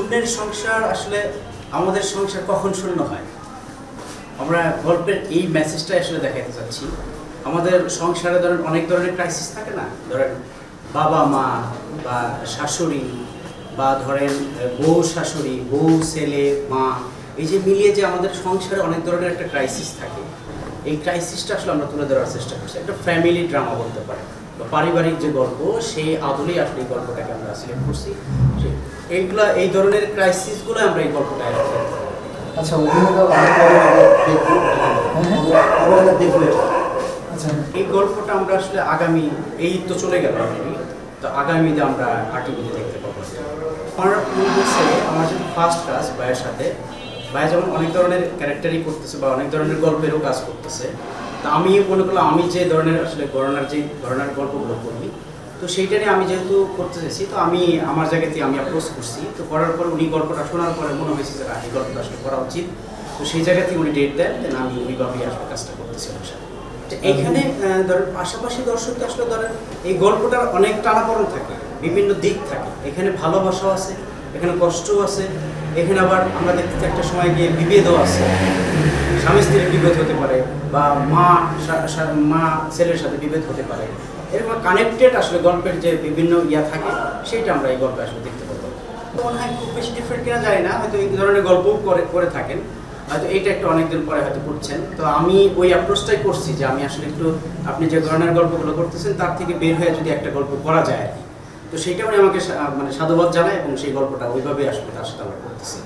শূন্যের সংসার আসলে আমাদের সংসার কখন শূন্য হয়, আমরা গল্পের এই মেসেজটা আসলে দেখাতে চাচ্ছি। আমাদের সংসারে ধরেন অনেক ধরনের ক্রাইসিস থাকে না, ধরেন বাবা মা বা শাশুড়ি বা ধরেন বউ শাশুড়ি, বউ ছেলে মা, এই যে মিলিয়ে যে আমাদের সংসারে অনেক ধরনের একটা ক্রাইসিস থাকে। এই ক্রাইসিসটা আসলে আমরা তুলে ধরার চেষ্টা করছি, একটা ফ্যামিলি ড্রামা বলতে পারে বা পারিবারিক যে গল্প, সেই আদলেই আসলে এই গল্পটাকে আমরা সিলেক্ট করছি। এইগুলা এই ধরনের ক্রাইসিসগুলো আমরা এই গল্পটায় আচ্ছা আচ্ছা এই গল্পটা আমরা আসলে আগামী, এই তো চলে গেল তো আগামীতে আমরা আর্টিভিতে দেখতে পাবো। আমার মনে হচ্ছে আমার যদি ফার্স্ট কাজ ভাইয়ের সাথে, ভাই যেমন অনেক ধরনের ক্যারেক্টারই করতেছে বা অনেক ধরনের গল্পেরও কাজ করতেছে, তা আমি মনে করলাম আমি যে ধরনের আসলে ঘরানার গল্পগুলো করি, তো সেইটা নিয়ে আমি যেহেতু করতে চাইছি, তো আমি আমার জায়গাতে আমি অ্যাপ্রোচ করছি। তো করার পর উনি গল্পটা শোনার পরে মনে হয়েছে যে এই গল্পটা আসলে করা উচিত। তো সেই জায়গাতে উনি ডেট দেন, দেন আমি ওইভাবেই আসলে কাজটা করতেছি ওর সাথে। এইখানে ধরেন পাশাপাশি দর্শককে আসলে ধরেন এই গল্পটার অনেক টানাপড়ন থাকে, বিভিন্ন দিক থাকে। এখানে ভালোবাসাও আছে, এখানে কষ্টও আছে, এখানে আবার আমরা দেখতে একটা সময় গিয়ে বিভেদও আছে, স্বামী স্ত্রীর বিভেদ হতে পারে বা মা ছেলের সাথে বিভেদ হতে পারে। এরকম কানেক্টেড আসলে গল্পের যে বিভিন্ন থাকে, সেইটা আমরা এই গল্পে আসলে দেখতে পাবো। মনে হয় খুব বেশি ডিফারেন্ট কিনা যায় না, হয়তো এই ধরনের গল্পও করে থাকেন, হয়তো এইটা একটু অনেকদিন পরে হয়তো করছেন। তো আমি ওই অ্যাপ্রোচটাই করছি যে আমি আসলে একটু আপনি যে ধরনের গল্পগুলো করতেছেন তার থেকে বের হয়ে যদি একটা গল্প করা যায় আর কি, তো সেইটা উনি আমাকে মানে সাধুবাদ জানায় এবং সেই গল্পটা ওইভাবেই আসলে তার সাথে আমরা করতেছি।